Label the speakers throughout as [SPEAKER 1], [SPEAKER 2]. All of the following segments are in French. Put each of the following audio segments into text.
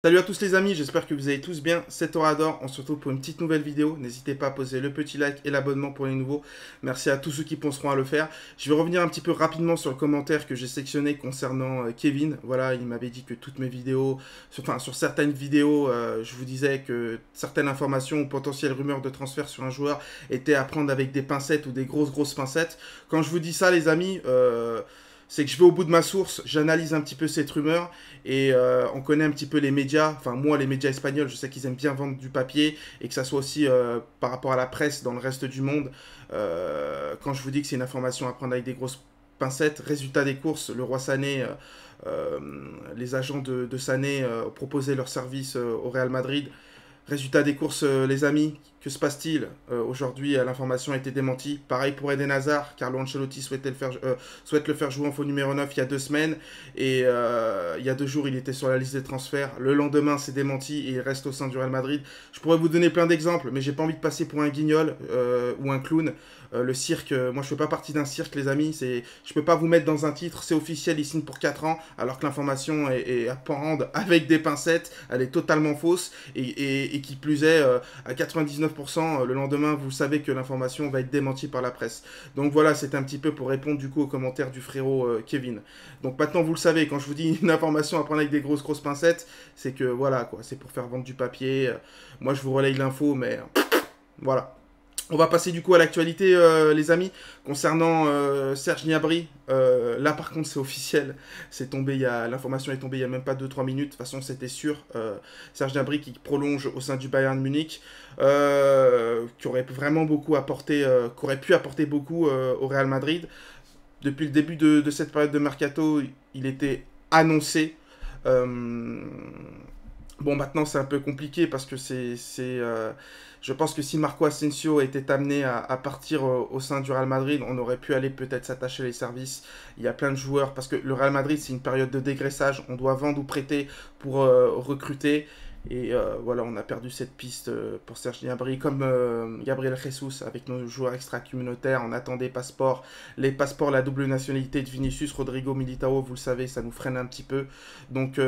[SPEAKER 1] Salut à tous les amis, j'espère que vous allez tous bien, c'est Torador, on se retrouve pour une petite nouvelle vidéo, n'hésitez pas à poser le petit like et l'abonnement pour les nouveaux, merci à tous ceux qui penseront à le faire. Je vais revenir un petit peu rapidement sur le commentaire que j'ai sectionné concernant Kevin, voilà, il m'avait dit que toutes mes vidéos, sur certaines vidéos, je vous disais que certaines informations ou potentielles rumeurs de transfert sur un joueur étaient à prendre avec des pincettes ou des grosses pincettes. Quand je vous dis ça les amis, c'est que je vais au bout de ma source, j'analyse un petit peu cette rumeur et on connaît un petit peu les médias, enfin moi les médias espagnols, je sais qu'ils aiment bien vendre du papier et que ça soit aussi par rapport à la presse dans le reste du monde. Quand je vous dis que c'est une information à prendre avec des grosses pincettes, résultat des courses, le roi Sané, les agents de Sané proposaient leur service au Real Madrid. Résultat des courses, les amis, que se passe-t-il aujourd'hui? L'information a été démentie. Pareil pour Eden Hazard. Carlo Ancelotti souhaite le faire jouer en faux numéro 9 il y a 2 semaines. Et il y a 2 jours, il était sur la liste des transferts. Le lendemain, c'est démenti et il reste au sein du Real Madrid. Je pourrais vous donner plein d'exemples, mais j'ai pas envie de passer pour un guignol ou un clown. Le cirque, moi je fais pas partie d'un cirque les amis, je peux pas vous mettre dans un titre, c'est officiel, il signe pour 4 ans, alors que l'information est à prendre avec des pincettes, elle est totalement fausse, et qui plus est, à 99%, le lendemain, vous savez que l'information va être démentie par la presse. Donc voilà, c'est un petit peu pour répondre du coup aux commentaires du frérot Kevin. Donc maintenant vous le savez, quand je vous dis une information à prendre avec des grosses pincettes, c'est que voilà quoi, c'est pour faire vendre du papier, moi je vous relaye l'info, mais voilà. On va passer du coup à l'actualité, les amis, concernant Serge Gnabry. Là, par contre, c'est officiel. L'information est tombée il y a même pas 2-3 minutes. De toute façon, c'était sûr. Serge Gnabry qui prolonge au sein du Bayern Munich, qui aurait vraiment beaucoup apporté, qui aurait pu apporter beaucoup au Real Madrid. Depuis le début de cette période de mercato, il était annoncé. Euh, Bon, maintenant c'est un peu compliqué parce que je pense que si Marco Asensio était amené à partir au sein du Real Madrid, on aurait pu aller peut-être s'attacher les services. Il y a plein de joueurs parce que le Real Madrid c'est une période de dégraissage. On doit vendre ou prêter pour recruter. Et voilà, on a perdu cette piste pour Serge Gnabry, comme Gabriel Jesus avec nos joueurs extra-communautaires. On attend des passeports. Les passeports, la double nationalité de Vinicius, Rodrigo, Militao, vous le savez, ça nous freine un petit peu. Donc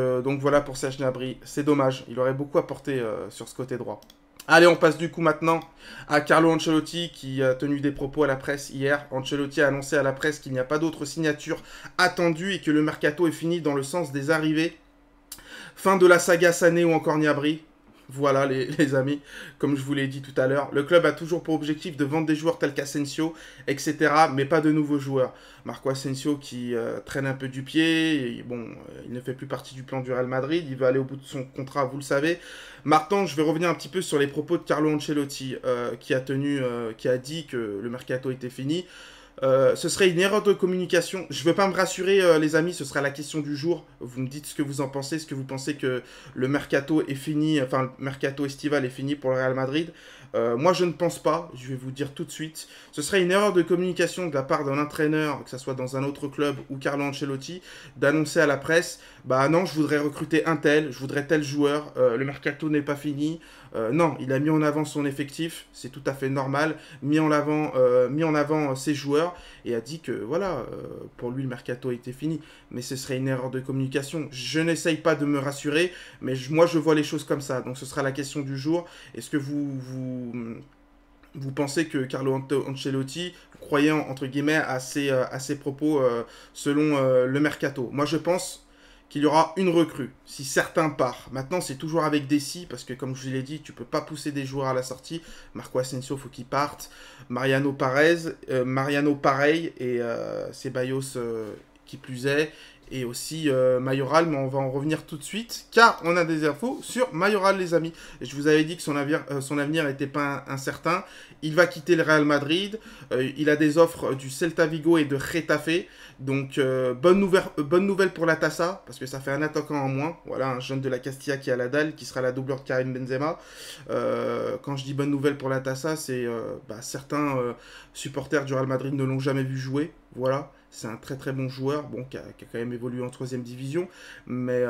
[SPEAKER 1] voilà pour Serge Gnabry. C'est dommage, il aurait beaucoup apporté sur ce côté droit. Allez, on passe du coup maintenant à Carlo Ancelotti qui a tenu des propos à la presse hier. Ancelotti a annoncé à la presse qu'il n'y a pas d'autre signature attendue et que le mercato est fini dans le sens des arrivées. Fin de la saga Sané ou encore Gnabry. Voilà les amis, comme je vous l'ai dit tout à l'heure, le club a toujours pour objectif de vendre des joueurs tels qu'Asensio, etc., mais pas de nouveaux joueurs. Marco Asensio qui traîne un peu du pied, et bon, il ne fait plus partie du plan du Real Madrid, il va aller au bout de son contrat, vous le savez. Maintenant, je vais revenir un petit peu sur les propos de Carlo Ancelotti, qui a dit que le mercato était fini. Ce serait une erreur de communication. Je ne veux pas me rassurer, les amis, ce sera la question du jour. Vous me dites ce que vous en pensez, ce que vous pensez que le mercato est fini, enfin le mercato estival est fini pour le Real Madrid. Moi, je ne pense pas, je vais vous dire tout de suite. Ce serait une erreur de communication de la part d'un entraîneur, que ce soit dans un autre club ou Carlo Ancelotti, d'annoncer à la presse, bah non, je voudrais recruter un tel, je voudrais tel joueur, le mercato n'est pas fini. Non, il a mis en avant son effectif, c'est tout à fait normal, mis en avant ses joueurs et a dit que voilà, pour lui le mercato était fini. Mais ce serait une erreur de communication. Je n'essaye pas de me rassurer, mais moi je vois les choses comme ça. Donc ce sera la question du jour. Est-ce que vous pensez que Carlo Ancelotti, vous croyez entre guillemets à ses propos selon le mercato? Moi je pense qu'il y aura une recrue, si certains partent. Maintenant, c'est toujours avec des si, parce que comme je vous l'ai dit, tu peux pas pousser des joueurs à la sortie. Marco Asensio, faut qu'il parte. Mariano pareil, et Ceballos qui plus est, et aussi Mayoral, mais on va en revenir tout de suite, car on a des infos sur Mayoral, les amis. Et je vous avais dit que son avenir n'était pas incertain. Il va quitter le Real Madrid. Il a des offres du Celta Vigo et de Getafe. Donc, bonne nouvelle pour la Tassa, parce que ça fait un attaquant en moins. Voilà, un jeune de la Castilla qui a la dalle, qui sera la doublure de Karim Benzema. Quand je dis bonne nouvelle pour la Tassa, c'est certains supporters du Real Madrid ne l'ont jamais vu jouer. Voilà, c'est un très très bon joueur, bon, qui a quand même évolué en 3ème division, mais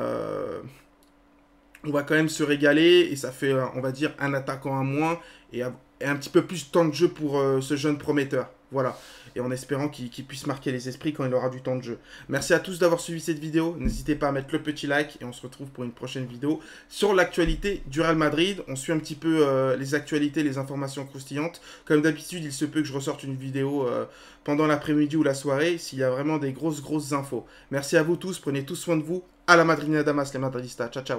[SPEAKER 1] on va quand même se régaler, et ça fait, on va dire, un attaquant à moins, et et un petit peu plus de temps de jeu pour ce jeune prometteur. Voilà. Et en espérant qu'il puisse marquer les esprits quand il aura du temps de jeu. Merci à tous d'avoir suivi cette vidéo. N'hésitez pas à mettre le petit like et on se retrouve pour une prochaine vidéo sur l'actualité du Real Madrid. On suit un petit peu les actualités, les informations croustillantes. Comme d'habitude, il se peut que je ressorte une vidéo pendant l'après-midi ou la soirée s'il y a vraiment des grosses infos. Merci à vous tous. Prenez tous soin de vous. À la Madrid Damas, les Madridistas. Ciao, ciao.